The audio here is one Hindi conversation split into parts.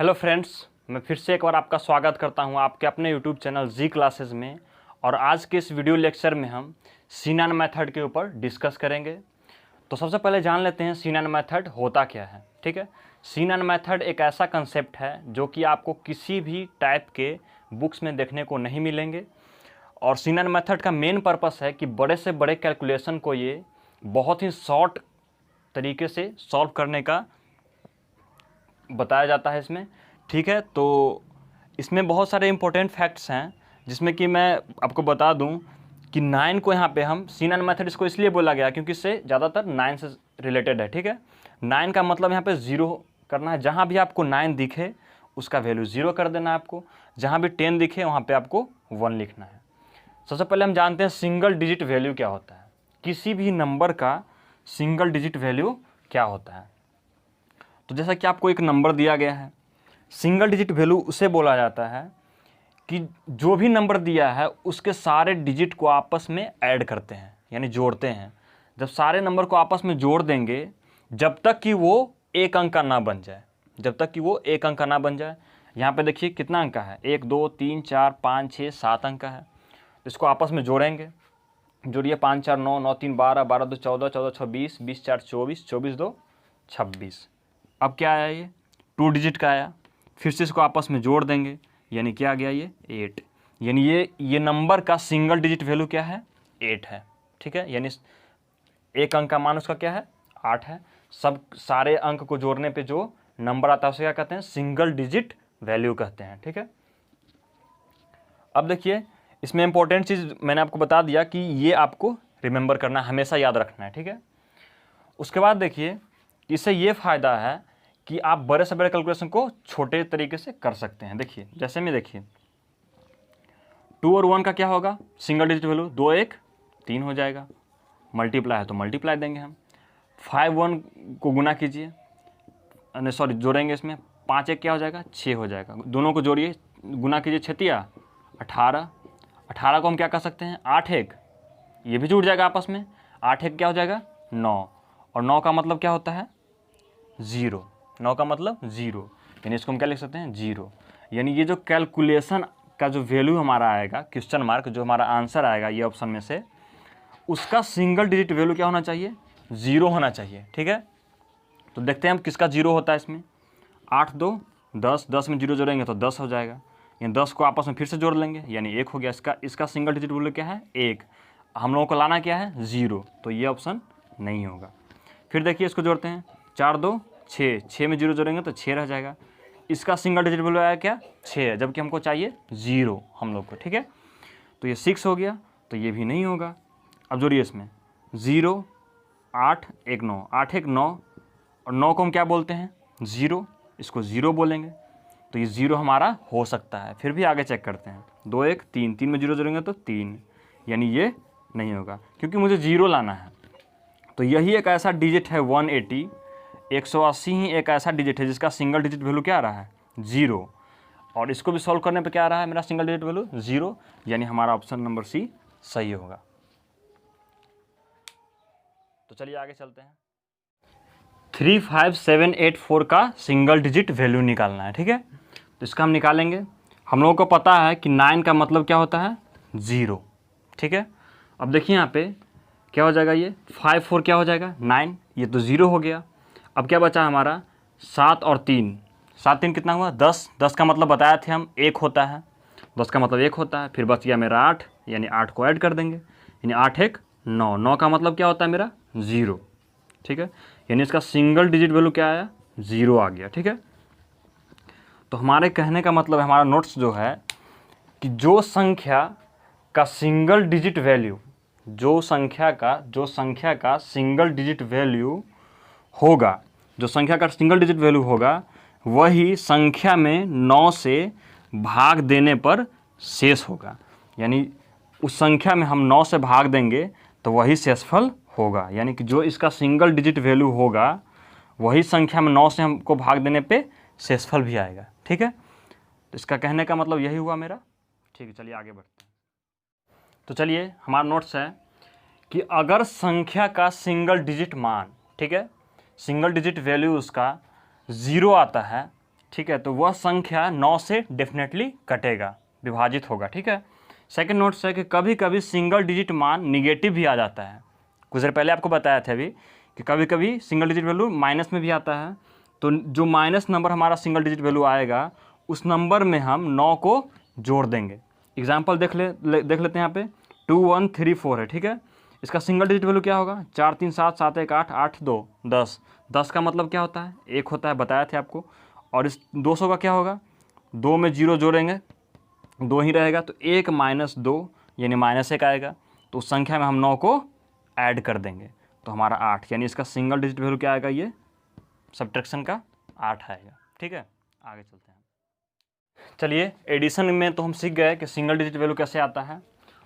हेलो फ्रेंड्स, मैं फिर से एक बार आपका स्वागत करता हूं आपके अपने यूट्यूब चैनल जी क्लासेस में। और आज के इस वीडियो लेक्चर में हम सीनान मेथड के ऊपर डिस्कस करेंगे। तो सबसे पहले जान लेते हैं सीनान मेथड होता क्या है। ठीक है, सीनान मेथड एक ऐसा कंसेप्ट है जो कि आपको किसी भी टाइप के बुक्स में देखने को नहीं मिलेंगे। और सीनान मेथड का मेन पर्पस है कि बड़े से बड़े कैलकुलेशन को ये बहुत ही शॉर्ट तरीके से सॉल्व करने का बताया जाता है इसमें। ठीक है, तो इसमें बहुत सारे इंपॉर्टेंट फैक्ट्स हैं जिसमें कि मैं आपको बता दूं कि 9 को यहाँ पे हम सीनान मेथड इसको इसलिए बोला गया क्योंकि इससे ज़्यादातर 9 से रिलेटेड है। ठीक है, 9 का मतलब यहाँ पे 0 करना है। जहाँ भी आपको 9 दिखे उसका वैल्यू 0 कर देना है आपको। जहाँ भी 10 दिखे वहाँ पर आपको 1 लिखना है। सबसे पहले हम जानते हैं सिंगल डिजिट वैल्यू क्या होता है। किसी भी नंबर का सिंगल डिजिट वैल्यू क्या होता है। तो जैसा कि आपको एक नंबर दिया गया है, सिंगल डिजिट वैल्यू उसे बोला जाता है कि जो भी नंबर दिया है उसके सारे डिजिट को आपस में ऐड करते हैं, यानी जोड़ते हैं। जब सारे नंबर को आपस में जोड़ देंगे जब तक कि वो एक अंक का ना बन जाए, जब तक कि वो एक अंक का ना बन जाए। यहाँ पे देखिए कितना अंक का है, 1 2 3 4 5 6 7 अंक का है। इसको आपस में जोड़ेंगे, जोड़िए 5 4 9 9 3 12 12 2 14 14 6 20 20 4 24 24 2 26। अब क्या आया, ये 2 डिजिट का आया। फिर से इसको आपस में जोड़ देंगे, यानी क्या आ गया, ये 8। यानी ये नंबर का सिंगल डिजिट वैल्यू क्या है, 8 है। ठीक है, यानी एक अंक का मान उसका क्या है, 8 है। सब सारे अंक को जोड़ने पे जो नंबर आता है उसे क्या कहते हैं, सिंगल डिजिट वैल्यू कहते हैं। ठीक है, अब देखिए इसमें इंपॉर्टेंट चीज़ मैंने आपको बता दिया कि ये आपको रिमेंबर करना, हमेशा याद रखना है। ठीक है, उसके बाद देखिए इससे ये फ़ायदा है कि आप बड़े से बड़े कैलकुलेशन को छोटे तरीके से कर सकते हैं। देखिए जैसे में देखिए 2 और 1 का क्या होगा, सिंगल डिजिट वैल्यू 2 1 3 हो जाएगा। मल्टीप्लाई है तो मल्टीप्लाई देंगे हम। 5 1 को गुना कीजिए, सॉरी जोड़ेंगे, इसमें 5 1 क्या हो जाएगा, 6 हो जाएगा। दोनों को जोड़िए, गुना कीजिए, 6 18। 18 को हम क्या कर सकते हैं, 8 1, ये भी जुड़ जाएगा आपस में। 8 1 क्या हो जाएगा, 9। और 9 का मतलब क्या होता है, 0। 9 का मतलब 0, यानी इसको हम क्या लिख सकते हैं, 0। यानी ये जो कैलकुलेशन का जो वैल्यू हमारा आएगा, क्वेश्चन मार्क, जो हमारा आंसर आएगा ये ऑप्शन में से, उसका सिंगल डिजिट वैल्यू क्या होना चाहिए, 0 होना चाहिए। ठीक है, तो देखते हैं हम किसका 0 होता है इसमें। 8 2 10, 10 में 0 जोड़ेंगे तो 10 हो जाएगा। यानी 10 को आपस में फिर से जोड़ लेंगे, यानी 1 हो गया। इसका सिंगल डिजिट वैल्यू क्या है, 1। हम लोगों को लाना क्या है, 0, तो ये ऑप्शन नहीं होगा। फिर देखिए इसको जोड़ते हैं, 4 2 6, 6 में 0 जोड़ेंगे तो 6 रह जाएगा। इसका सिंगल डिजिट वैल्यू आया क्या, 6 है, जबकि हमको चाहिए 0 हम लोग को। ठीक है, तो ये 6 हो गया, तो ये भी नहीं होगा। अब जोड़िए इसमें 0 8 1 9, 8 1 9, और 9 को हम क्या बोलते हैं, 0, इसको 0 बोलेंगे, तो ये 0 हमारा हो सकता है। फिर भी आगे चेक करते हैं, 2 1 3, 3 में 0 जोड़ेंगे तो 3, यानी ये नहीं होगा क्योंकि मुझे 0 लाना है। तो यही एक ऐसा डिजिट है 180, 180 ही एक ऐसा डिजिट है जिसका सिंगल डिजिट वैल्यू क्या आ रहा है, 0। और इसको भी सॉल्व करने पे क्या आ रहा है मेरा सिंगल डिजिट वैल्यू, 0, यानी हमारा ऑप्शन नंबर सी सही होगा। तो चलिए आगे चलते हैं। 35784 का सिंगल डिजिट वैल्यू निकालना है। ठीक है, तो इसका हम निकालेंगे। हम लोगों को पता है कि 9 का मतलब क्या होता है, 0। ठीक है, अब देखिए यहाँ पे क्या हो जाएगा, ये 5 4 क्या हो जाएगा, 9, ये तो 0 हो गया। अब क्या बचा हमारा, 7 और 3, 7 3 कितना हुआ, 10। 10 का मतलब बताया थे हम 1 होता है, 10 का मतलब 1 होता है। फिर बच गया मेरा 8, यानी 8 को ऐड कर देंगे, यानी 8 1 9। 9 का मतलब क्या होता है मेरा, 0। ठीक है, यानी इसका सिंगल डिजिट वैल्यू क्या आया, 0 आ गया। ठीक है, तो हमारे कहने का मतलब, हमारा नोट्स जो है कि जो संख्या का सिंगल डिजिट वैल्यू, जो संख्या का सिंगल डिजिट वैल्यू होगा, जो संख्या का सिंगल डिजिट वैल्यू होगा, वही संख्या में 9 से भाग देने पर शेष होगा। यानी उस संख्या में हम 9 से भाग देंगे तो वही शेषफल होगा। यानी कि जो इसका सिंगल डिजिट वैल्यू होगा वही संख्या में 9 से हमको भाग देने पे शेषफल भी आएगा। ठीक है, तो इसका कहने का मतलब यही हुआ मेरा। ठीक है, चलिए आगे बढ़ते हैं। तो चलिए हमारा नोट्स है कि अगर संख्या का सिंगल डिजिट मान, ठीक है, सिंगल डिजिट वैल्यू उसका 0 आता है, ठीक है, तो वह संख्या 9 से डेफिनेटली कटेगा, विभाजित होगा। ठीक है, सेकंड नोट्स है कि कभी कभी सिंगल डिजिट मान निगेटिव भी आ जाता है। कुछ देर पहले आपको बताया था अभी कि कभी कभी सिंगल डिजिट वैल्यू माइनस में भी आता है। तो जो माइनस नंबर हमारा सिंगल डिजिट वैल्यू आएगा उस नंबर में हम 9 को जोड़ देंगे। एग्जाम्पल देख लेते हैं यहाँ पे 2 1 3 4 है। ठीक है, इसका सिंगल डिजिट वैल्यू क्या होगा? 4 3 7 7 1 8 8 2 10। 10 का मतलब क्या होता है? 1 होता है, बताया थे आपको। और इस 200 का क्या होगा? 2 में 0 जोड़ेंगे, 2 ही रहेगा, तो 1 माइनस 2 यानी -1 आएगा। तो उस संख्या में हम 9 को ऐड कर देंगे तो हमारा 8, यानी इसका सिंगल डिजिट वैल्यू क्या आएगा? ये सब्ट्रैक्शन का 8 आएगा। ठीक है, आगे चलते हैं। चलिए, एडिशन में तो हम सीख गए कि सिंगल डिजिट वैल्यू कैसे आता है।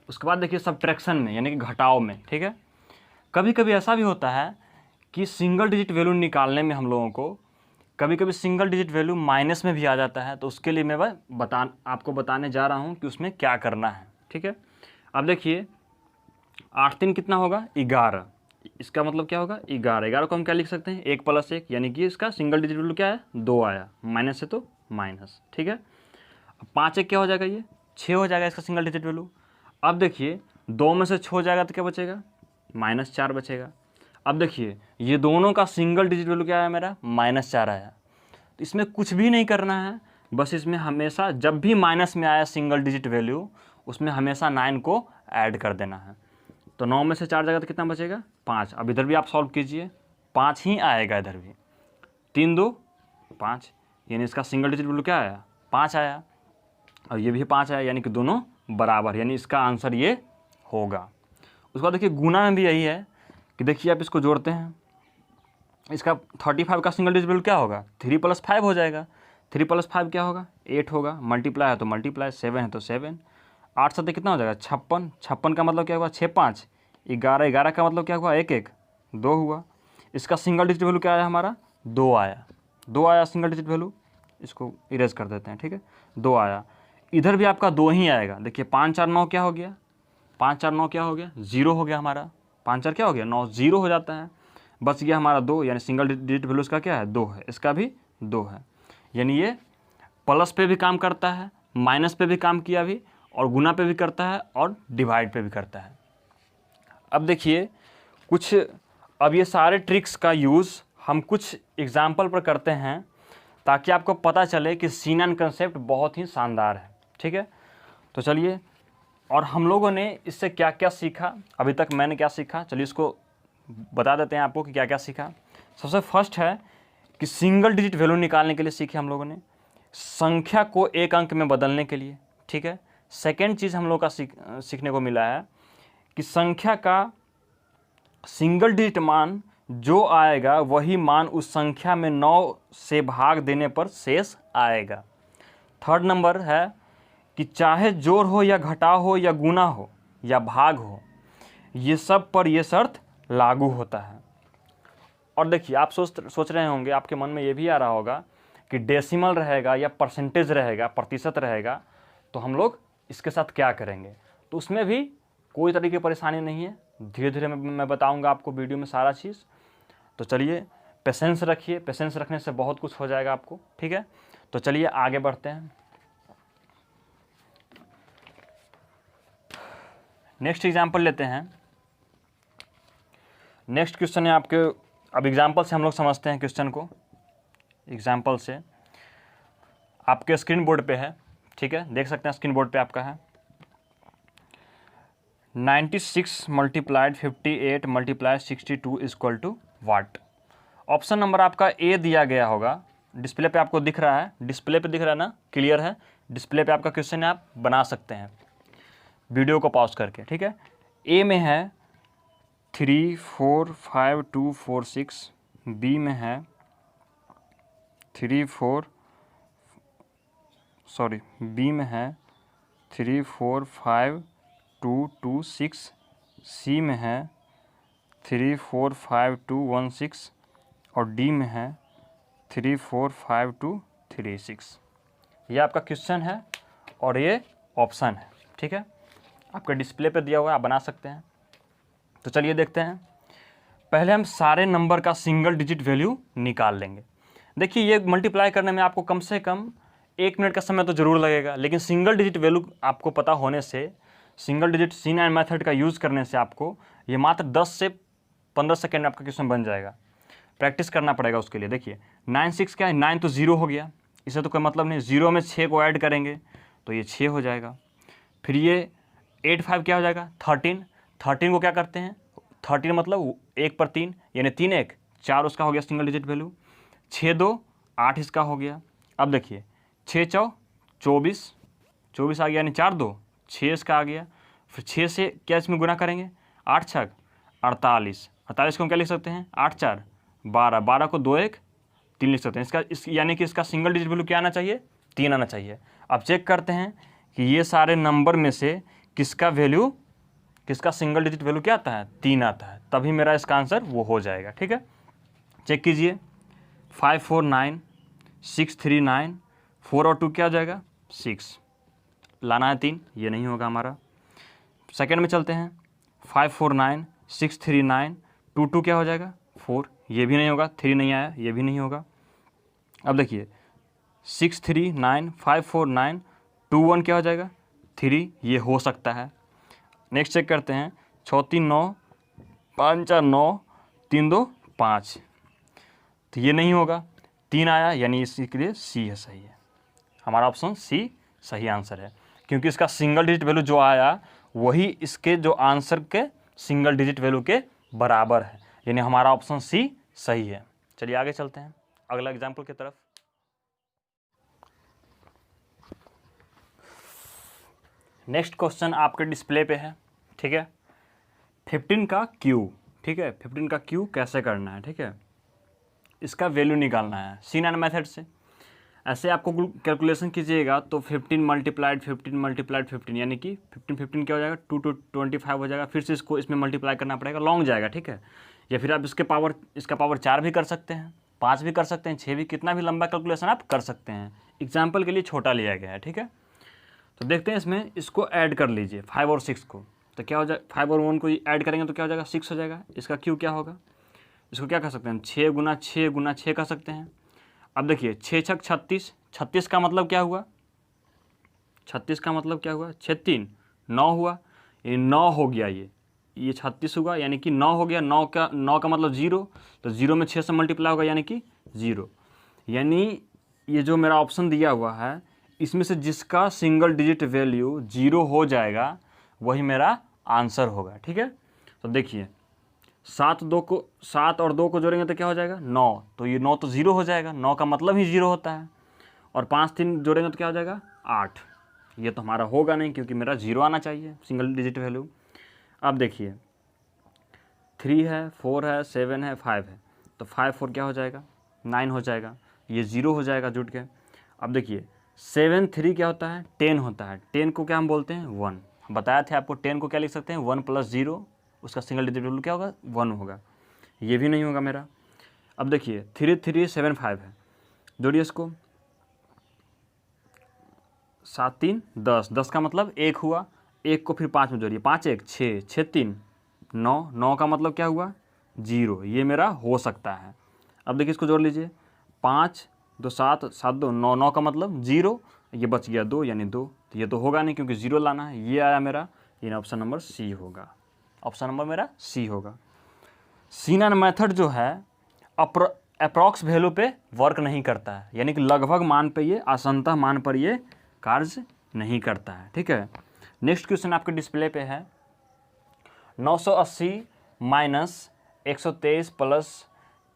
उसके बाद देखिए सब्ट्रैक्शन में, यानी कि घटाव में। ठीक है, कभी कभी ऐसा भी होता है कि सिंगल डिजिट वैल्यू निकालने में हम लोगों को कभी कभी सिंगल डिजिट वैल्यू माइनस में भी आ जाता है। तो उसके लिए मैं आपको बताने जा रहा हूँ कि उसमें क्या करना है। ठीक है, अब देखिए 8 3 कितना होगा? 11। इसका मतलब क्या होगा? 11। 11 को हम क्या लिख सकते हैं? 1 + 1, यानी कि इसका सिंगल डिजिट वैल्यू क्या है? 2 आया, माइनस है तो माइनस। ठीक है, अब 5 1 क्या हो जाएगा? ये 6 हो जाएगा इसका सिंगल डिजिट वैल्यू। अब देखिए 2 में से 6 हो जाएगा तो क्या बचेगा? -4 बचेगा। अब देखिए ये दोनों का सिंगल डिजिट वैल्यू क्या आया मेरा? -4 आया। तो इसमें कुछ भी नहीं करना है, बस इसमें हमेशा जब भी माइनस में आया सिंगल डिजिट वैल्यू उसमें हमेशा 9 को ऐड कर देना है। तो 9 में से 4 जाएगा तो कितना बचेगा? 5। अब इधर भी आप सॉल्व कीजिए, 5 ही आएगा इधर भी। 3 2 5, यानी इसका सिंगल डिजिट वैल्यू क्या आया? 5 आया। और ये भी 5 आया, यानी कि दोनों बराबर, यानी इसका आंसर ये होगा। उसके बाद देखिए गुना में भी यही है कि देखिए आप इसको जोड़ते हैं, इसका 35 का सिंगल डिजिट वैल्यू क्या होगा? 3 + 5 हो जाएगा। 3 + 5 क्या होगा? 8 होगा। मल्टीप्लाई है तो मल्टीप्लाई, 7 है तो 7। 8 7 कितना हो जाएगा? 56। 56 का मतलब क्या हुआ? 6 5। 11 11 का मतलब क्या हुआ? 1 1 2 हुआ। इसका सिंगल डिजिट वैल्यू क्या आया हमारा? 2 आया। 2 आया सिंगल डिजिट वैल्यू, इसको इरेज कर देते हैं। ठीक है, 2 आया। इधर भी आपका 2 ही आएगा। देखिए 5 4 9 क्या हो गया? 5 4 9 क्या हो गया? 0 हो गया हमारा। 5 4 क्या हो गया? 9, 0 हो जाता है। बच गया हमारा 2, यानी सिंगल डिजिट वैल्यू इसका क्या है? 2 है। इसका भी 2 है, यानी ये प्लस पे भी काम करता है, माइनस पे भी काम किया अभी, और गुना पे भी करता है, और डिवाइड पे भी करता है। अब देखिए कुछ, अब ये सारे ट्रिक्स का यूज़ हम कुछ एग्जाम्पल पर करते हैं ताकि आपको पता चले कि सीनन कंसेप्ट बहुत ही शानदार है। ठीक है, तो चलिए, और हम लोगों ने इससे क्या क्या सीखा, अभी तक मैंने क्या सीखा, चलिए इसको बता देते हैं आपको कि क्या क्या सीखा। सबसे फर्स्ट है कि सिंगल डिजिट वैल्यू निकालने के लिए सीखे हम लोगों ने, संख्या को एक अंक में बदलने के लिए। ठीक है, सेकेंड चीज़ हम लोग का सीखने को मिला है कि संख्या का सिंगल डिजिट मान जो आएगा वही मान उस संख्या में 9 से भाग देने पर शेष आएगा। थर्ड नंबर है कि चाहे जोड़ हो या घटाव हो या गुना हो या भाग हो, ये सब पर यह शर्त लागू होता है। और देखिए आप सोच रहे होंगे, आपके मन में ये भी आ रहा होगा कि डेसिमल रहेगा या परसेंटेज रहेगा, प्रतिशत रहेगा, तो हम लोग इसके साथ क्या करेंगे? तो उसमें भी कोई तरीके की परेशानी नहीं है, धीरे धीरे मैं बताऊंगा आपको वीडियो में सारा चीज़। तो चलिए पेशेंस रखिए, पेशेंस रखने से बहुत कुछ हो जाएगा आपको। ठीक है, तो चलिए आगे बढ़ते हैं। नेक्स्ट एग्जाम्पल लेते हैं। नेक्स्ट क्वेश्चन है आपके, अब एग्जाम्पल से हम लोग समझते हैं क्वेश्चन को। एग्जाम्पल से आपके स्क्रीन बोर्ड पे है, ठीक है, देख सकते हैं स्क्रीन बोर्ड पे आपका है 96 × 58 × 62 = वाट। ऑप्शन नंबर आपका ए दिया गया होगा, डिस्प्ले पे आपको दिख रहा है, डिस्प्ले पे दिख रहा है ना, क्लियर है, डिस्प्ले पे आपका क्वेश्चन है, आप बना सकते हैं वीडियो को पॉज करके। ठीक है, ए में है 3 4 5 2 4 6, बी में है 3 4 बी में है 3 4 5 2 2 6, सी में है 3 4 5 2 1 6, और डी में है 3 4 5 2 3 6। ये आपका क्वेश्चन है और ये ऑप्शन है। ठीक है, आपका डिस्प्ले पे दिया हुआ है, आप बना सकते हैं। तो चलिए देखते हैं, पहले हम सारे नंबर का सिंगल डिजिट वैल्यू निकाल लेंगे। देखिए ये मल्टीप्लाई करने में आपको कम से कम 1 मिनट का समय तो ज़रूर लगेगा, लेकिन सिंगल डिजिट वैल्यू आपको पता होने से, सिंगल डिजिट C9 मेथड का यूज़ करने से आपको ये मात्र 10 से 15 सेकेंड में आपका क्वेश्चन बन जाएगा। प्रैक्टिस करना पड़ेगा उसके लिए। देखिए 9 6 क्या है, 9 तो 0 हो गया, इसे तो कोई मतलब नहीं। 0 में 6 को ऐड करेंगे तो ये 6 हो जाएगा। फिर ये 8 5 क्या हो जाएगा, 13। 13 को क्या करते हैं, 13 मतलब 1 पर 3 यानी 3 1 4 उसका हो गया सिंगल डिजिट वैल्यू। 6 2 8 इसका हो गया। अब देखिए 6 4 24, 24 आ गया यानी 4 2 6 इसका आ गया। फिर 6 से क्या इसमें गुना करेंगे, 8 6 48, 48 को हम क्या लिख सकते हैं, 8 4 12, 12 को 2 1 3 लिख सकते हैं। इसका यानी कि इसका सिंगल डिजिट वैल्यू क्या आना चाहिए, 3 आना चाहिए। अब चेक करते हैं कि ये सारे नंबर में से किसका वैल्यू, किसका सिंगल डिजिट वैल्यू क्या आता है, 3 आता है, तभी मेरा इसका आंसर वो हो जाएगा। ठीक है, चेक कीजिए। 5 4 9 6 3 9, 4 और 2 क्या हो जाएगा, 6, लाना है 3, ये नहीं होगा हमारा। सेकेंड में चलते हैं। 5 4 9 6 3 9, 2 2 क्या हो जाएगा, 4, ये भी नहीं होगा। 3 नहीं आया, ये भी नहीं होगा। अब देखिए 6 3 9 5 4 9 2 1 क्या हो जाएगा, 3, ये हो सकता है। नेक्स्ट चेक करते हैं। 6 3 9 5 4 9 3 2 5, तो ये नहीं होगा। 3 आया यानी इसके लिए सी है, सही है। हमारा ऑप्शन सी सही आंसर है, क्योंकि इसका सिंगल डिजिट वैल्यू जो आया वही इसके जो आंसर के सिंगल डिजिट वैल्यू के बराबर है, यानी हमारा ऑप्शन सी सही है। चलिए आगे चलते हैं अगला एग्जाम्पल की तरफ। नेक्स्ट क्वेश्चन आपके डिस्प्ले पे है। ठीक है, 15 का क्यू। ठीक है, 15 का क्यू कैसे करना है, ठीक है, इसका वैल्यू निकालना है C9 मेथड से। ऐसे आपको कैलकुलेशन कीजिएगा तो 15 मल्टीप्लाइड 15 यानी कि 15 क्या हो जाएगा, 2 to 25 हो जाएगा। फिर से इसको इसमें मल्टीप्लाई करना पड़ेगा, लॉन्ग जाएगा। ठीक है, या फिर आप इसका पावर 4 भी कर सकते हैं, 5 भी कर सकते हैं, 6 भी, कितना भी लंबा कैलकुलेशन आप कर सकते हैं। एग्जाम्पल के लिए छोटा लिया गया है। ठीक है, तो देखते हैं इसमें, इसको ऐड कर लीजिए 5 और 6 को, तो क्या हो जाएगा, 5 और 1 को ऐड करेंगे तो क्या हो जाएगा, 6 हो जाएगा। इसका क्यू क्या होगा, इसको क्या कर सकते हैं, 6 गुना 6 गुना 6 कर सकते हैं। अब देखिए 6 6 36, 36 का मतलब क्या हुआ, 36 का मतलब क्या हुआ, 6 3 9 हुआ, ये 9 हो गया, ये 36 हुआ यानी कि 9 हो गया। 9 का मतलब 0, तो 0 में 6 से मल्टीप्लाई होगा यानी कि 0। यानी ये जो मेरा ऑप्शन दिया हुआ है इसमें से जिसका सिंगल डिजिट वैल्यू 0 हो जाएगा वही मेरा आंसर होगा। ठीक है, तो देखिए 7 और 2 को जोड़ेंगे तो क्या हो जाएगा, 9, तो ये 9 तो 0 हो जाएगा, 9 का मतलब ही 0 होता है। और 5 3 जोड़ेंगे तो क्या हो जाएगा, 8, ये तो हमारा होगा नहीं क्योंकि मेरा 0 आना चाहिए सिंगल डिजिट वैल्यू। अब देखिए 3 है, 4 है, 7 है, 5 है, तो 5 4 क्या हो जाएगा, 9 हो जाएगा, ये 0 हो जाएगा जुट के। अब देखिए 7 3 क्या होता है, 10 होता है। 10 को क्या हम बोलते हैं, 1, बताया थे आपको। 10 को क्या लिख सकते हैं, 1 + 0, उसका सिंगल डिजिट वैल्यू क्या होगा, 1 होगा, ये भी नहीं होगा मेरा। अब देखिए 3 3 7 5 है, जोड़िए इसको, 7 3 10, 10 का मतलब 1 हुआ, 1 को फिर 5 में जोड़िए, 5 1 6, 6 3 9, 9 का मतलब क्या हुआ, 0, ये मेरा हो सकता है। अब देखिए इसको जोड़ लीजिए, 5 2 7 7 2 9, 9 का मतलब 0, ये बच गया 2 यानी 2, तो ये तो होगा नहीं क्योंकि 0 लाना है, ये आया मेरा, ये ऑप्शन नंबर सी होगा। ऑप्शन नंबर मेरा सी होगा। C9 मेथड जो है अप्रॉक्स वैल्यू पे वर्क नहीं करता है, यानी कि लगभग मान पे, ये आसन्नतः मान पर ये कार्य नहीं करता है। ठीक है, नेक्स्ट क्वेश्चन आपके डिस्प्ले पे है। 980 माइनस 123 प्लस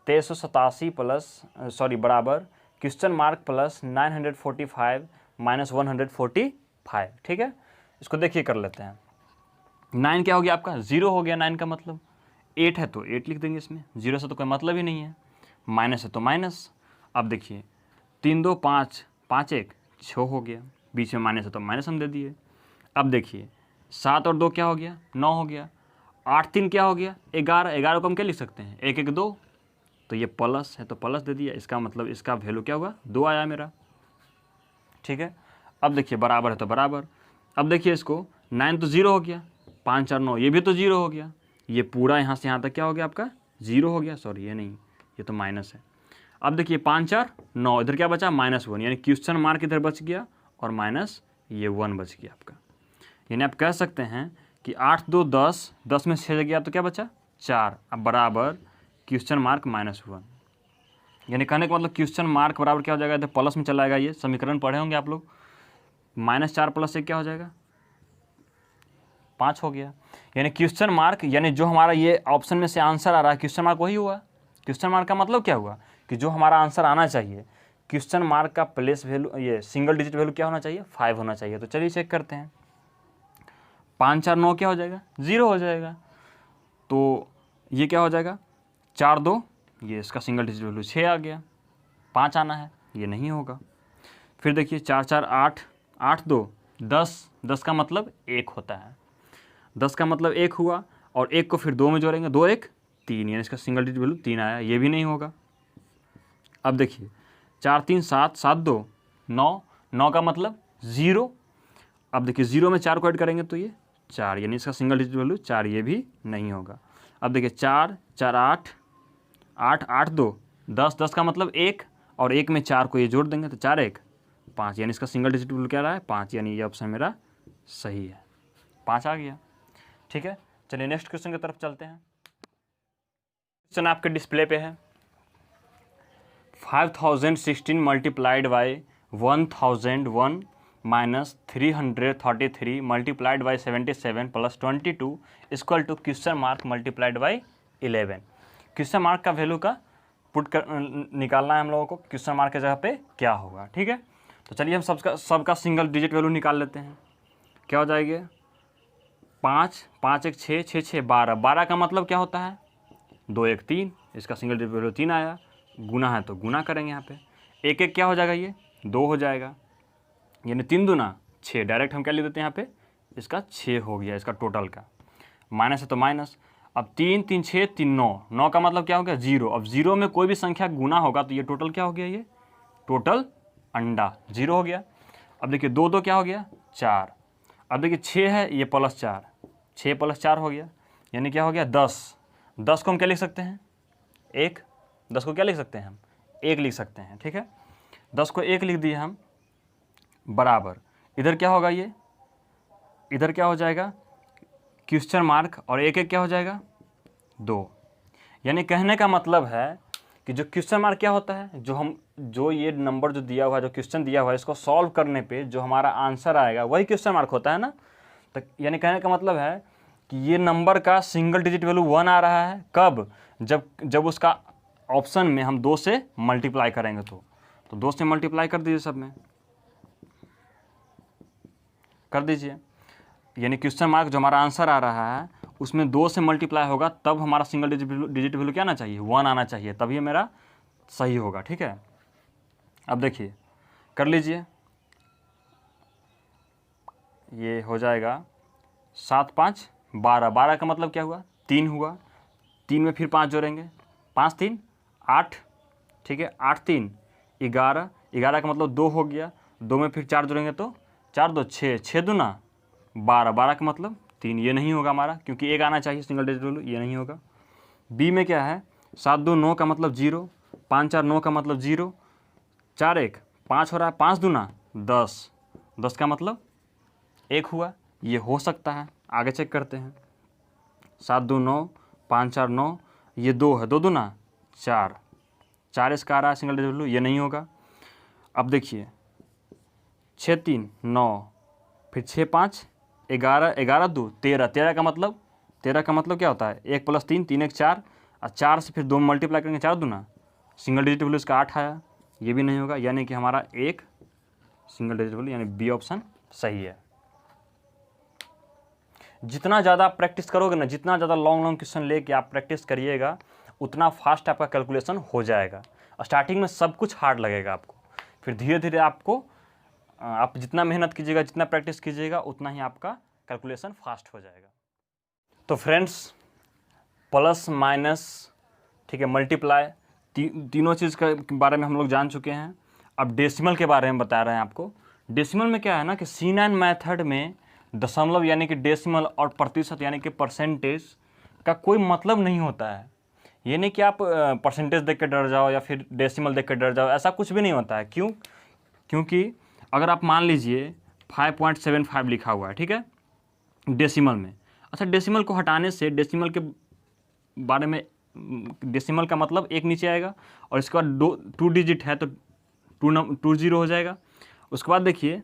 1387 प्लस बराबर क्वेश्चन मार्क प्लस 945 माइनस 145। ठीक है, इसको देखिए कर लेते हैं। 9 क्या हो गया आपका, 0 हो गया। 9 का मतलब 8 है तो 8 लिख देंगे इसमें, 0 से तो कोई मतलब ही नहीं है, माइनस है तो माइनस। अब देखिए 3 2 5 5 1 6 हो गया, बीच में माइनस है तो माइनस हम दे दिए। अब देखिए 7 और 2 क्या हो गया, 9 हो गया। 8 3 क्या हो गया, 11, 11 को हम क्या लिख सकते हैं, 1 1 2, तो ये प्लस है तो प्लस दे दिया, इसका मतलब इसका वैल्यू क्या हुआ, 2 आया मेरा। ठीक है, अब देखिए बराबर है तो बराबर। अब देखिए इसको 9 तो 0 हो गया, 5 4 9, ये भी तो 0 हो गया, ये पूरा यहाँ से यहाँ तक क्या हो गया आपका, 0 हो गया। सॉरी ये नहीं, ये तो माइनस है। अब देखिए 5 4 9, इधर क्या बचा -1, यानी क्वेश्चन मार्क इधर बच गया और माइनस ये 1 बच गया आपका। यानी आप कह सकते हैं कि 8 2 10, 10 में 6 गया तो क्या बचा 4, अब बराबर क्वेश्चन मार्क -1। यानी कहने का मतलब क्वेश्चन मार्क बराबर क्या हो जाएगा, इधर प्लस में चला जाएगा, ये समीकरण पढ़े होंगे आप लोग। -4 + 1 क्या हो जाएगा 5 हो गया। यानी क्वेश्चन मार्क, यानी जो हमारा ये ऑप्शन में से आंसर आ रहा है क्वेश्चन मार्क वही हुआ। क्वेश्चन मार्क का मतलब क्या हुआ कि जो हमारा आंसर आना चाहिए क्वेश्चन मार्क का प्लेस वैल्यू, ये सिंगल डिजिट वैल्यू क्या होना चाहिए 5 होना चाहिए। तो चलिए चेक करते हैं। 5 4 9 क्या हो जाएगा 0 हो जाएगा। तो ये क्या हो जाएगा 4 2, ये इसका सिंगल डिजिट वैल्यू 6 आ गया। 5 आना है, ये नहीं होगा। फिर देखिए 4 4 8, 8 2 10, 10 का मतलब 1 होता है। 10 का मतलब 1 हुआ और 1 को फिर 2 में जोड़ेंगे, 2 1 3, यानी इसका सिंगल डिजिट वैल्यू 3 आया, ये भी नहीं होगा। अब देखिए 4 3 7, 7 2 9, 9 का मतलब 0। अब देखिए 0 में 4 को ऐड करेंगे तो ये 4, यानी इसका सिंगल डिजिट वैल्यू 4, ये भी नहीं होगा। अब देखिए 4 4 8, 8 8 2 10, 10 का मतलब 1 और 1 में 4 को ये जोड़ देंगे तो 4 1 5, यानी इसका सिंगल डिजिट वैल्यू क्या रहा है 5, यानी ये ऑप्शन मेरा सही है, 5 आ गया। ठीक है, चलिए नेक्स्ट क्वेश्चन की तरफ चलते हैं। क्वेश्चन आपके डिस्प्ले पे है। 5016 multiplied by 1001 minus 333 multiplied by 77 plus 22 equal to question mark multiplied by 11। Question mark का वैल्यू का निकालना है हम लोगों को, क्वेश्चन मार्क की जगह पे क्या होगा। ठीक है, तो चलिए हम सबका सिंगल डिजिट वैल्यू निकाल लेते हैं। क्या हो जाएगी 5 5 1 6 6 6 12, 12 का मतलब क्या होता है 2 1 3, इसका सिंगल डिजिट वैल्यू 3 आया। गुना है तो गुना करेंगे यहाँ पे, 1 1 क्या हो जाएगा ये 2 हो जाएगा, यानी 3 दूना 6, डायरेक्ट हम क्या लिख देते हैं यहाँ पे इसका 6 हो गया इसका टोटल का। माइनस है तो माइनस। अब 3 3 6 3 9, 9 का मतलब क्या हो गया 0। अब 0 में कोई भी संख्या गुना होगा तो ये टोटल क्या हो गया, ये टोटल अंडा 0 हो गया। अब देखिए 2 2 क्या हो गया 4। अब देखिए 6 है ये +4, 6 + 4 हो गया, यानी क्या हो गया 10। 10 को हम क्या लिख सकते हैं 1, 10 को क्या लिख सकते हैं हम 1 लिख सकते हैं। ठीक है, 10 को 1 लिख दिए हम, बराबर इधर क्या होगा ये, इधर क्या हो जाएगा क्वेश्चन मार्क और 1 1 क्या हो जाएगा 2। यानी कहने का मतलब है कि जो क्वेश्चन मार्क क्या होता है, जो ये नंबर जो दिया हुआ है, जो क्वेश्चन दिया हुआ है, इसको सॉल्व करने पे जो हमारा आंसर आएगा वही क्वेश्चन मार्क होता है ना। तो यानी कहने का मतलब है कि ये नंबर का सिंगल डिजिट वैल्यू 1 आ रहा है कब, जब उसका ऑप्शन में हम 2 से मल्टीप्लाई करेंगे तो 2 से मल्टीप्लाई कर दीजिए, सब में कर दीजिए। यानी क्वेश्चन मार्क जो हमारा आंसर आ रहा है उसमें 2 से मल्टीप्लाई होगा तब हमारा सिंगल डिजिट वैल्यू क्या आना चाहिए 1 आना चाहिए, तभी ये मेरा सही होगा। ठीक है, अब देखिए कर लीजिए, ये हो जाएगा 7 5 12, 12 का मतलब क्या हुआ 3 हुआ, 3 में फिर 5 जोड़ेंगे, 5 3 8, ठीक है 8 3 11, 11 का मतलब 2 हो गया, 2 में फिर 4 जोड़ेंगे तो 4 2 6, 6 दूना 12, 12 का मतलब 3, ये नहीं होगा हमारा क्योंकि 1 आना चाहिए सिंगल डिजिट वैल्यू, ये नहीं होगा। बी में क्या है 7 2 9 का मतलब 0, 5 4 9 का मतलब 0, 4 1 5 हो रहा है, 5 दूना 10, 10 का मतलब 1 हुआ, ये हो सकता है। आगे चेक करते हैं, 7 2 9, 5 4 9, ये 2 है, 2 दूना 4, 4 इसका आ रहा है सिंगल डिजिट वैल्यू, ये नहीं होगा। अब देखिए 6 3 9, फिर 6 5 11, 11 2 13, 13 का मतलब क्या होता है 1 + 3 3 1 4, और 4 से फिर 2 मल्टीप्लाई करेंगे 4 दूना, सिंगल डिजिट वैल्यू इसका 8 आया, ये भी नहीं होगा। यानी कि हमारा एक सिंगल डिजिट वैल्यू यानी बी ऑप्शन सही है। जितना ज़्यादा आप प्रैक्टिस करोगे ना, जितना ज़्यादा लॉन्ग क्वेश्चन लेके आप प्रैक्टिस करिएगा उतना फास्ट आपका कैलकुलेशन हो जाएगा। स्टार्टिंग में सब कुछ हार्ड लगेगा आपको, फिर धीरे धीरे आप जितना मेहनत कीजिएगा, जितना प्रैक्टिस कीजिएगा, उतना ही आपका कैलकुलेशन फास्ट हो जाएगा। तो फ्रेंड्स प्लस माइनस, ठीक है, मल्टीप्लाई, तीनों चीज़ के बारे में हम लोग जान चुके हैं। अब डेसिमल के बारे में बता रहे हैं आपको। डेसिमल में क्या है ना कि C9 मेथड में दशमलव यानी कि डेसिमल और प्रतिशत यानी कि परसेंटेज का कोई मतलब नहीं होता है। ये नहीं कि आप परसेंटेज देख के डर जाओ या फिर डेसिमल देख के डर जाओ, ऐसा कुछ भी नहीं होता है। क्यों? क्योंकि अगर आप मान लीजिए 5.75 लिखा हुआ है, ठीक है, डेसिमल में। अच्छा, डेसिमल को हटाने से डेसिमल के बारे में, डेसिमल का मतलब एक नीचे आएगा और इसके बाद 2 डिजिट है तो 2 जीरो हो जाएगा। उसके बाद देखिए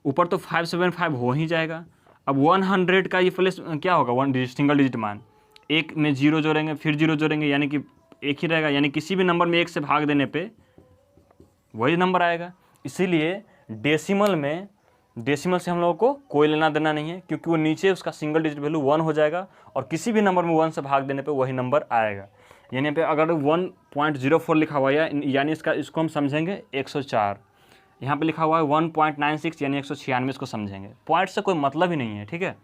ऊपर तो 575 हो ही जाएगा। अब 100 का ये प्लेस क्या होगा, 1 डिजिट, सिंगल डिजिट मान, एक में जीरो जोड़ेंगे फिर जीरो जोड़ेंगे, यानी कि एक ही रहेगा, यानी किसी भी नंबर में एक से भाग देने पे वही नंबर आएगा। इसीलिए डेसिमल से हम लोगों को कोई लेना देना नहीं है, क्योंकि वो नीचे उसका सिंगल डिजिट वैल्यू 1 हो जाएगा और किसी भी नंबर में 1 से भाग देने पे वही नंबर आएगा। यानी पे अगर 1.04 लिखा हुआ है यानी इसको हम समझेंगे 104, यहाँ पे लिखा हुआ है 1.96 यानी 196, इसको समझेंगे। पॉइंट से कोई मतलब ही नहीं है, ठीक है।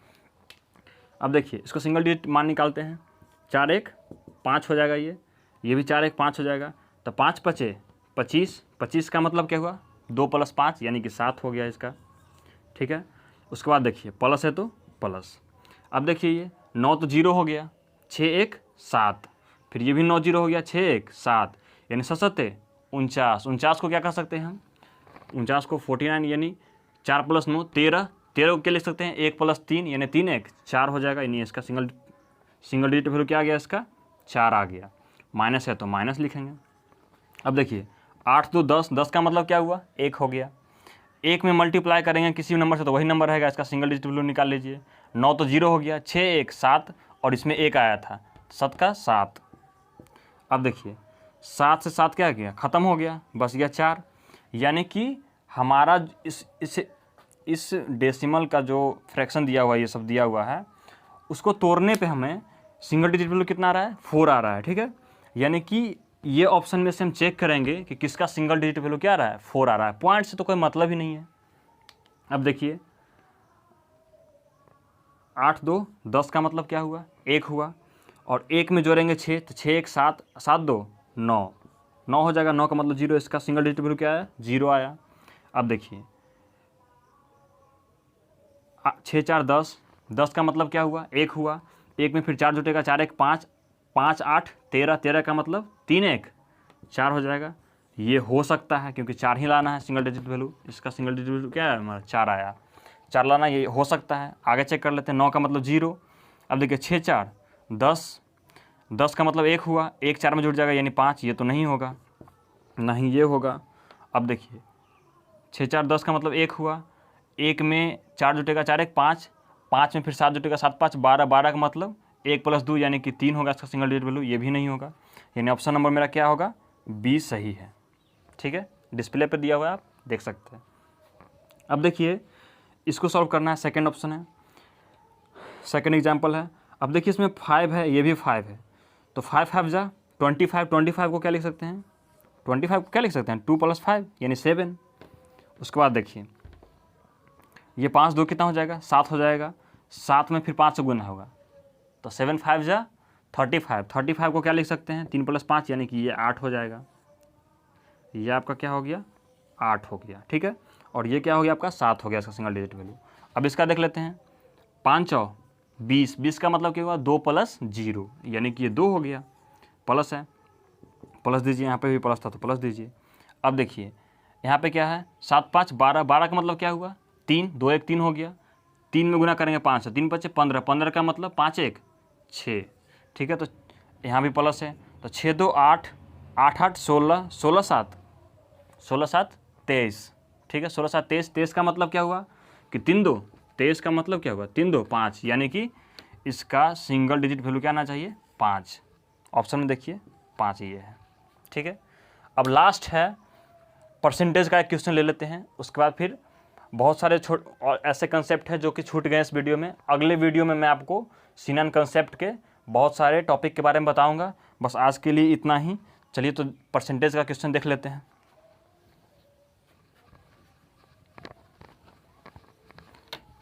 अब देखिए इसको सिंगल डिजिट मान निकालते हैं, 4 1 5 हो जाएगा, ये भी 4 1 5 हो जाएगा, तो 5 पचे 25, 25 का मतलब क्या हुआ, 2 + 5 यानी कि 7 हो गया इसका, ठीक है। उसके बाद देखिए प्लस है तो प्लस, अब देखिए ये 9 तो जीरो हो गया, 6 1 7, फिर ये भी 9 जीरो हो गया, 6 1 7, यानी 7 49, 49 को क्या कर सकते हैं हम, 49 को 49 यानी 4 + 9 13, 13 को क्या लिख सकते हैं, 1 + 3 यानी 3 1 4 हो जाएगा, यानी इसका सिंगल डिजिट वैल्यू क्या आ गया, इसका 4 आ गया। माइनस है तो माइनस लिखेंगे। अब देखिए 8 2 10, 10 का मतलब क्या हुआ, 1 हो गया। 1 में मल्टीप्लाई करेंगे किसी भी नंबर से तो वही नंबर रहेगा, इसका सिंगल डिजिट वैल्यू निकाल लीजिए। 9 तो जीरो हो गया, 6 1 7 और इसमें 1 आया था, 7 का 7। अब देखिए 7 से 7 क्या गया, ख़त्म हो गया, बस गया 4। यानी कि हमारा इस डेसिमल का जो फ्रैक्शन दिया हुआ है, ये सब दिया हुआ है, उसको तोड़ने पे हमें सिंगल डिजिट वैल्यू कितना आ रहा है, 4 आ रहा है, ठीक है। यानी कि ये ऑप्शन में से हम चेक करेंगे कि किसका सिंगल डिजिट वैल्यू क्या आ रहा है, 4 आ रहा है। पॉइंट से तो कोई मतलब ही नहीं है। अब देखिए 8 2 10 का मतलब क्या हुआ, 1 हुआ, और 1 में जोड़ेंगे 6 तो 6 1 7, 7 2 9, 9 हो जाएगा, 9 का मतलब जीरो, इसका सिंगल डिजिट वैल्यू क्या आया, 0 आया। अब देखिए 6 4 10, 10 का मतलब क्या हुआ, 1 हुआ, 1 में फिर 4 जुटेगा, 4 1 5, 5 8 13, 13 का मतलब 3 1 4 हो जाएगा। ये हो सकता है क्योंकि 4 ही लाना है सिंगल डिजिट वैल्यू, इसका सिंगल डिजिट वैल्यू क्या है हमारा, 4 आया, 4 लाना, ये हो सकता है। आगे चेक कर लेते हैं, 9 का मतलब 0। अब देखिए 6 4 10, 10 का मतलब 1 हुआ, 1 4 में जुड़ जाएगा यानी 5, ये तो नहीं होगा, नहीं ये होगा। अब देखिए 6 4 10 का मतलब 1 हुआ, 1 में 4 जुटेगा, 4 1 5, 5 में फिर 7 जुटेगा, 7 5 12, 12 का मतलब 1 + 2 यानी कि 3 होगा इसका सिंगल डिजिट वैल्यू, ये भी नहीं होगा। यानी ऑप्शन नंबर मेरा क्या होगा, बी सही है, ठीक है। डिस्प्ले पे दिया हुआ है, आप देख सकते हैं। अब देखिए इसको सॉल्व करना है, सेकंड ऑप्शन है, सेकंड एग्जांपल है। अब देखिए इसमें 5 है, ये भी 5 है, तो 5 5 जा 25, 25 को क्या लिख सकते हैं, 25 को क्या लिख सकते हैं, 2 + 5 यानी 7। उसके बाद देखिए ये 5 2 कितना हो जाएगा, 7 हो जाएगा, 7 में फिर 5 से गुना होगा, तो 7 5 जा 35, 35 को क्या लिख सकते हैं, 3 + 5 यानी कि ये 8 हो जाएगा, ये आपका क्या हो गया, 8 हो गया, ठीक है। और ये क्या हो गया आपका, 7 हो गया इसका सिंगल डिजिट वैल्यू। अब इसका देख लेते हैं, 5 और 20, 20 का मतलब क्या हुआ, 2 + 0 यानी कि ये 2 हो गया, प्लस है, प्लस दीजिए, यहाँ पे भी प्लस था तो प्लस दीजिए। अब देखिए यहाँ पे क्या है, 7 5 12, 12 का मतलब क्या हुआ, 3, 2 1 3 हो गया, 3 में गुना करेंगे 5 से, 3 5 15, 15 का मतलब 5 1 6, ठीक है। तो यहाँ भी प्लस है, तो 6 2 8, 8 8 16, 16 7, 16 7 23, ठीक है, 16 7 23, 23 का मतलब क्या हुआ कि 3 2, 23 का मतलब क्या हुआ, 3 2 5, यानी कि इसका सिंगल डिजिट वैल्यू क्या आना चाहिए, 5। ऑप्शन में देखिए 5 ये है, ठीक है। अब लास्ट है परसेंटेज का एक क्वेश्चन ले लेते हैं, उसके बाद फिर बहुत सारे और ऐसे कंसेप्ट हैं जो कि छूट गए इस वीडियो में। अगले वीडियो में मैं आपको सीनन कंसेप्ट के बहुत सारे टॉपिक के बारे में बताऊंगा। बस आज के लिए इतना ही, चलिए तो परसेंटेज का क्वेश्चन देख लेते हैं।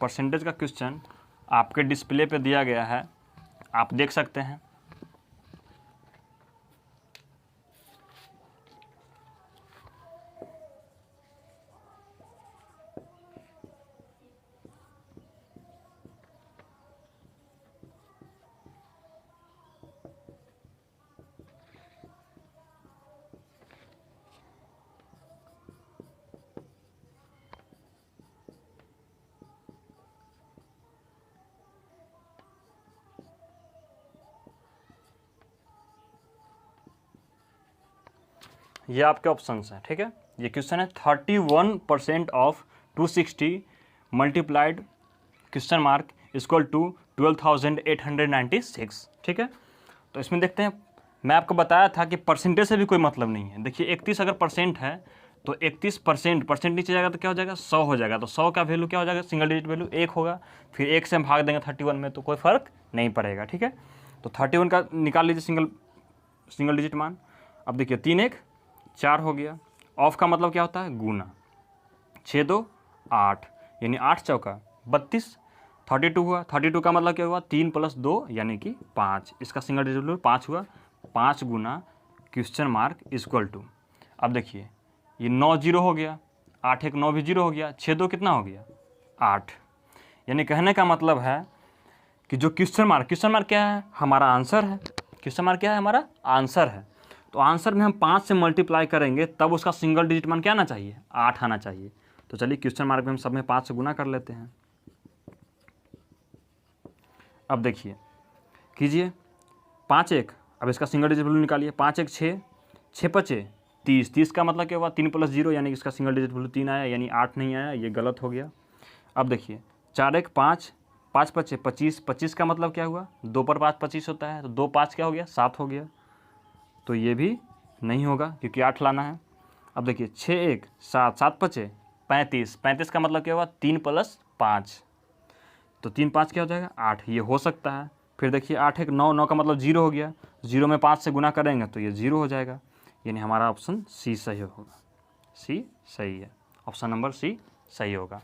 परसेंटेज का क्वेश्चन आपके डिस्प्ले पे दिया गया है, आप देख सकते हैं। ये आपके ऑप्शंस हैं, ठीक है। ये क्वेश्चन है 31% of 260 multiplied question mark equal to 12,896, ठीक है। तो इसमें देखते हैं, मैं आपको बताया था कि परसेंटेज से भी कोई मतलब नहीं है। देखिए 31 अगर परसेंट है तो 31% नीचे जाएगा तो क्या हो जाएगा, 100 हो जाएगा। तो 100 का वैल्यू क्या हो जाएगा, सिंगल डिजिट वैल्यू 1 होगा, फिर 1 से हम भाग देंगे 31 में तो कोई फ़र्क नहीं पड़ेगा, ठीक है। तो 31 का निकाल लीजिए सिंगल डिजिट मान। अब देखिए 3 1 4 हो गया। ऑफ का मतलब क्या होता है, गुना। 6 2 8 यानी 8 चौका 32, 32 हुआ। 32 का मतलब क्या हुआ, 3 + 2 यानी कि 5। इसका सिंगल डिजिट वैल्यू 5 हुआ। 5 गुना क्वेश्चन मार्क इक्वल टू, अब देखिए ये 9 0 हो गया, 8 1 9 भी 0 हो गया, 6 2 कितना हो गया 8। यानी कहने का मतलब है कि जो क्वेश्चन मार्क क्या है, हमारा आंसर है। क्वेश्चन मार्क क्या है, हमारा आंसर है। तो आंसर में हम 5 से मल्टीप्लाई करेंगे तब उसका सिंगल डिजिट मान क्या आना चाहिए, 8 आना चाहिए। तो चलिए क्वेश्चन मार्क में हम सब में 5 से गुना कर लेते हैं। अब देखिए कीजिए 5 1, अब इसका सिंगल डिजिट वैल्यू निकालिए। 5 1 6, 6 5 30, 30 का मतलब क्या हुआ, 3 + 0 यानी कि इसका सिंगल डिजिट वैल्यू 3 आया, यानी 8 नहीं आया, ये गलत हो गया। अब देखिए 4 1 5, 5 5 25, 25 का मतलब क्या हुआ, 2 पर 5 25 होता है, तो 2 5 क्या हो गया, 7 हो गया। तो ये भी नहीं होगा क्योंकि 8 लाना है। अब देखिए 6 1 7, 7 5 35, 35 का मतलब क्या हुआ, 3 + 5, तो 3 5 क्या हो जाएगा 8, ये हो सकता है। फिर देखिए 8 1 9, 9 का मतलब 0 हो गया, 0 में 5 से गुना करेंगे तो ये 0 हो जाएगा, यानी हमारा ऑप्शन सी सही होगा। सी सही है, ऑप्शन नंबर सी सही होगा।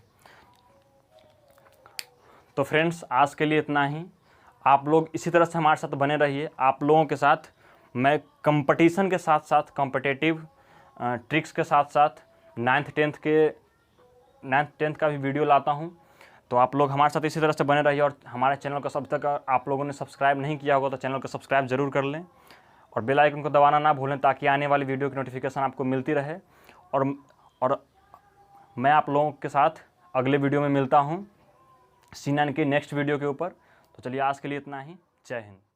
तो फ्रेंड्स आज के लिए इतना ही। आप लोग इसी तरह से हमारे साथ बने रहिए। आप लोगों के साथ मैं कंपटीशन के साथ साथ कॉम्पिटिटिव ट्रिक्स के साथ साथ 9th 10th का भी वीडियो लाता हूं। तो आप लोग हमारे साथ इसी तरह से बने रहिए और हमारे चैनल को अब तक आप लोगों ने सब्सक्राइब नहीं किया होगा तो चैनल को सब्सक्राइब जरूर कर लें और बेल आइकन को दबाना ना भूलें ताकि आने वाली वीडियो की नोटिफिकेशन आपको मिलती रहे। और मैं आप लोगों के साथ अगले वीडियो में मिलता हूँ C9 के नेक्स्ट वीडियो के ऊपर। तो चलिए आज के लिए इतना ही। जय हिंद।